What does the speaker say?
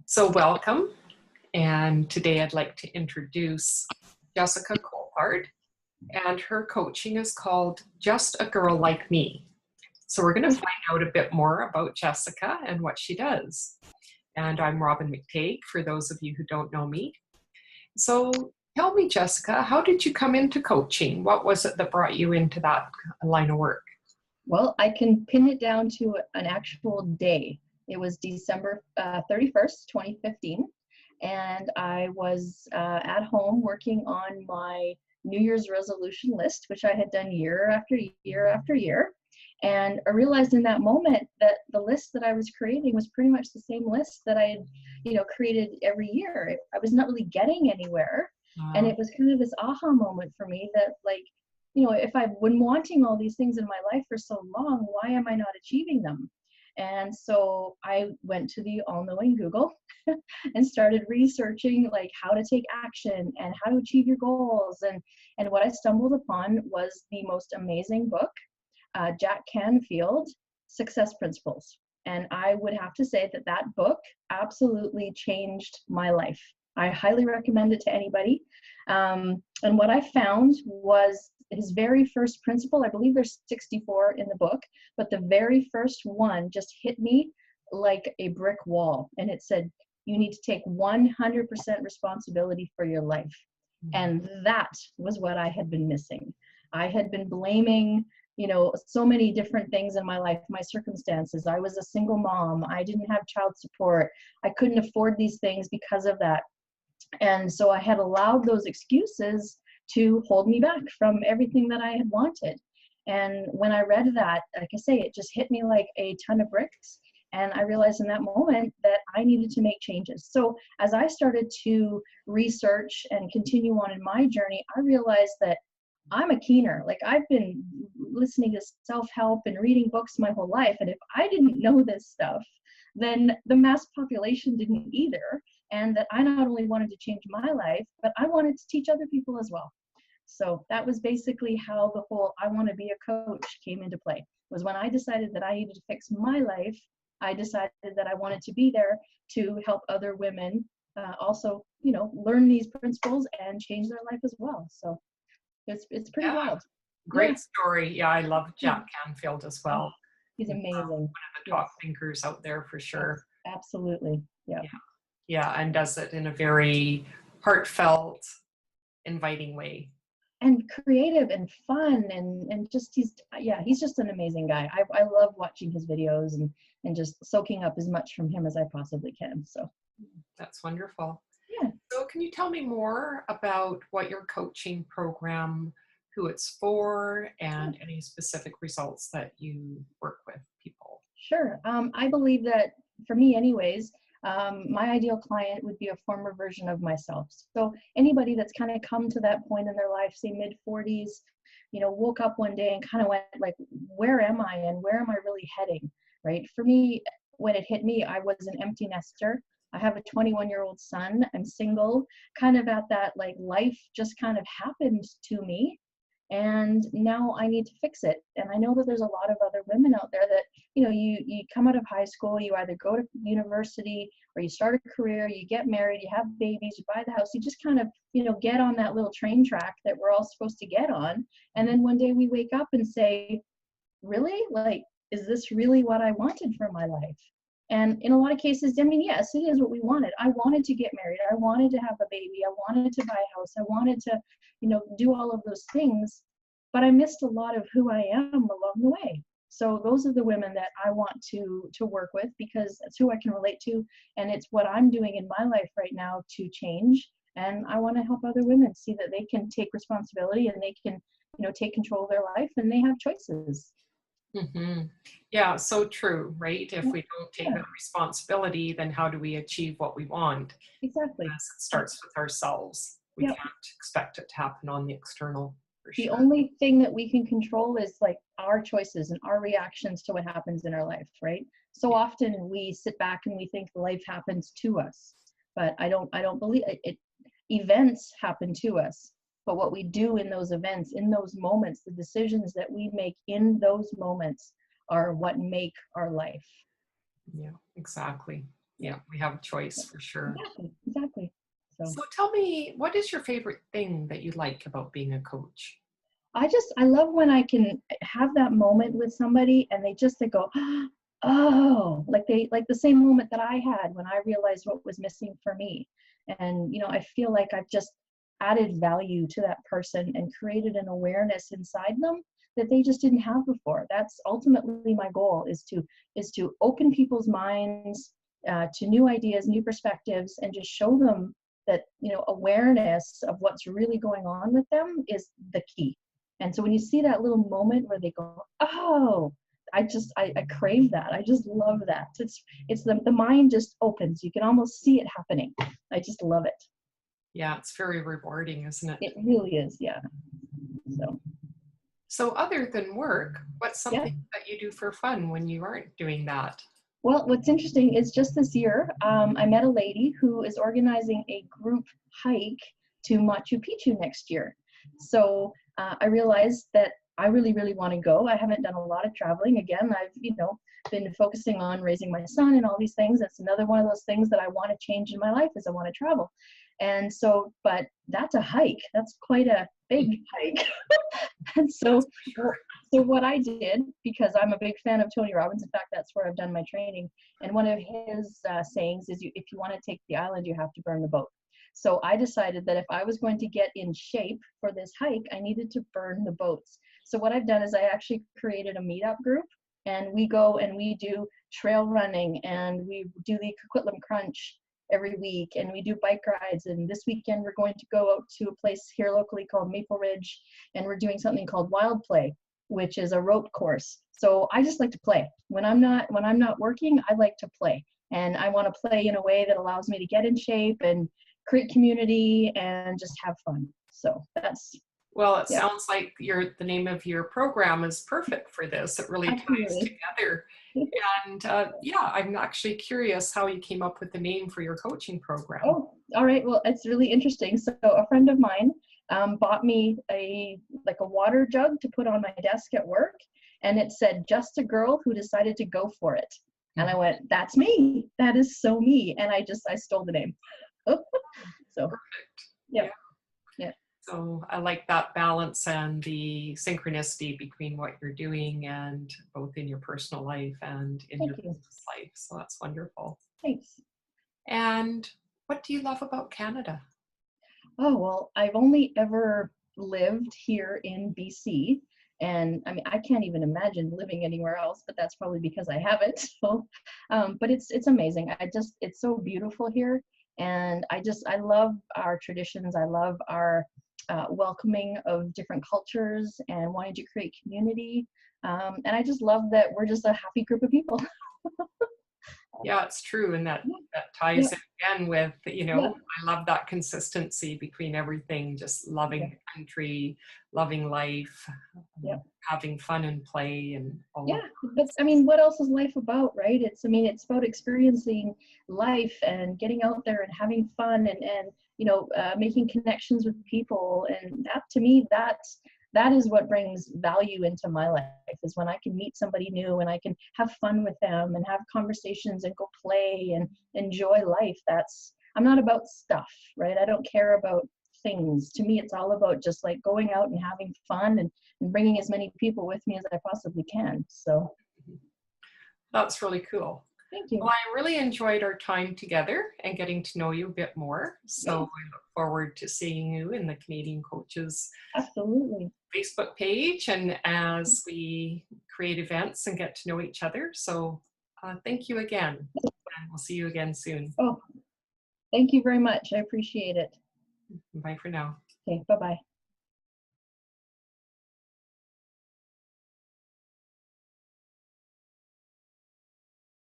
So welcome, and today I'd like to introduce Jessica Coulthard, and her coaching is called Just a Girl Like Me. So we're going to find out a bit more about Jessica and what she does. And I'm Robin McTague, for those of you who don't know me. So tell me, Jessica, how did you come into coaching? What was it that brought you into that line of work? Well, I can pin it down to an actual day. It was December 31st, 2015, and I was at home working on my New Year's resolution list, which I had done year after year after year. And I realized in that moment that the list that I was creating was pretty much the same list that I had, created every year. I was not really getting anywhere. And it was kind of this aha moment for me that, if I've been wanting all these things in my life for so long, why am I not achieving them? And so I went to the all-knowing Google and started researching like how to take action and how to achieve your goals. And what I stumbled upon was the most amazing book, Jack Canfield, Success Principles. And I would have to say that that book absolutely changed my life. I highly recommend it to anybody. And what I found was his very first principle. I believe there's 64 in the book, but the very first one just hit me like a brick wall. And it said, you need to take 100% responsibility for your life. And that was what I had been missing. I had been blaming, so many different things in my life, my circumstances. I was a single mom. I didn't have child support. I couldn't afford these things because of that. And so I had allowed those excuses to hold me back from everything that I had wanted. And when I read that, like I say, it just hit me like a ton of bricks. And I realized in that moment that I needed to make changes. So as I started to research and continue on in my journey, I realized that I'm a keener. Like, I've been listening to self-help and reading books my whole life. And if I didn't know this stuff, then the mass population didn't either. And that I not only wanted to change my life, but I wanted to teach other people as well. So that was basically how the whole I want to be a coach came into play. Was when I decided that I needed to fix my life, I decided that I wanted to be there to help other women also, learn these principles and change their life as well. So it's pretty wild. Great story. Yeah, I love Jack Canfield as well. He's amazing. One of the top thinkers out there for sure. Absolutely. Yeah, and does it in a very heartfelt, inviting way. And creative and fun and just he's just an amazing guy. I love watching his videos and just soaking up as much from him as I possibly can. So that's wonderful. Yeah. So can you tell me more about what your coaching program, who it's for, and any specific results that you work with people? Sure. I believe that for me anyways, my ideal client would be a former version of myself. So anybody that's kind of come to that point in their life, say mid-40s, woke up one day and kind of went like, where am I and where am I really heading, right? For me, when it hit me, I was an empty nester. I have a 21-year-old son. I'm single, kind of at that, like, life just kind of happened to me. And now I need to fix it. And I know that there's a lot of other women out there that, you come out of high school, you either go to university or you start a career, you get married, you have babies, you buy the house, you just kind of, get on that little train track that we're all supposed to get on. And then one day we wake up and say, really? Like, is this really what I wanted for my life? And in a lot of cases, yes, it is what we wanted. I wanted to get married. I wanted to have a baby. I wanted to buy a house. I wanted to, do all of those things, but I missed a lot of who I am along the way. So those are the women that I want to work with, because that's who I can relate to. And it's what I'm doing in my life right now to change. And I want to help other women see that they can take responsibility and they can, take control of their life and they have choices. Mm-hmm. Yeah, so true, right? If we don't take that responsibility, then how do we achieve what we want? Exactly. It starts with ourselves. We can't expect it to happen on the external. The only thing that we can control is like our choices and our reactions to what happens in our life, right? So often we sit back and we think life happens to us, but I don't believe it. Events happen to us, but what we do in those events, in those moments, the decisions that we make in those moments are what make our life. Yeah, exactly. Yeah, we have choice for sure. Exactly, exactly. So So tell me, what is your favorite thing that you like about being a coach? I love when I can have that moment with somebody and they go, oh, like the same moment that I had when I realized what was missing for me. And, I feel like I've just added value to that person and created an awareness inside them that they just didn't have before. That's ultimately my goal, is to open people's minds to new ideas, new perspectives, and just show them that, awareness of what's really going on with them is the key. And so when you see that little moment where they go, oh, I crave that. I just love that. It's the mind just opens. You can almost see it happening. I just love it. Yeah, it's very rewarding, isn't it? It really is, yeah. So So other than work, what's yeah. something that you do for fun when you aren't doing that? Well, what's interesting is just this year, I met a lady who is organizing a group hike to Machu Picchu next year. So I realized that I really, really want to go. I haven't done a lot of traveling. Again, I've, been focusing on raising my son and all these things. That's another one of those things that I want to change in my life is I want to travel. And so, but that's a hike. That's quite a big hike. And so, That's for sure. so what I did, because I'm a big fan of Tony Robbins, in fact, that's where I've done my training. And one of his sayings is, if you want to take the island, you have to burn the boat. So I decided that if I was going to get in shape for this hike, I needed to burn the boats. So what I've done is I actually created a meetup group, and we go and we do trail running, and we do the Coquitlam Crunch every week, and we do bike rides. And this weekend we're going to go out to a place here locally called Maple Ridge, and we're doing something called Wild Play, which is a rope course. So I just like to play. When I'm not working, I like to play. And I want to play in a way that allows me to get in shape and create community and just have fun. So that's, Well, it yeah, sounds like the name of your program is perfect for this. It really ties absolutely. together. And yeah, I'm actually curious how you came up with the name for your coaching program. Oh, all right. Well, it's really interesting. So a friend of mine bought me a water jug to put on my desk at work, and it said, "Just a girl who decided to go for it." And I went, "That's me. That is so me." And I stole the name. So Perfect. yeah, Yeah. yeah. So I like that balance and the synchronicity between what you're doing and both in your personal life and in Thank your you. business life. So that's wonderful. Thanks. And what do you love about Canada? Oh, well, I've only ever lived here in BC. And I mean, I can't even imagine living anywhere else, but that's probably because I haven't. So, but it's amazing. It's so beautiful here. And I love our traditions. I love our welcoming of different cultures and wanting to create community. And I just love that we're just a happy group of people. Yeah, it's true. And that ties Yeah, in again with, yeah, I love that consistency between everything, just loving yeah, the country, loving life, yeah. having fun and play and all of Yeah, but I mean, what else is life about, right? It's about experiencing life and getting out there and having fun and making connections with people. And that, to me, that is what brings value into my life, is when I can meet somebody new and I can have fun with them and have conversations and go play and enjoy life. I'm not about stuff, right? I don't care about things. To me, it's all about just like going out and having fun and bringing as many people with me as I possibly can. So That's really cool. thank Well, you. I really enjoyed our time together and getting to know you a bit more. So Yeah, I look forward to seeing you in the Canadian Coaches absolutely. Facebook page and as we create events and get to know each other. So thank you again, and we'll see you again soon. Oh, thank you very much. I appreciate it. Bye for now. Okay, bye-bye.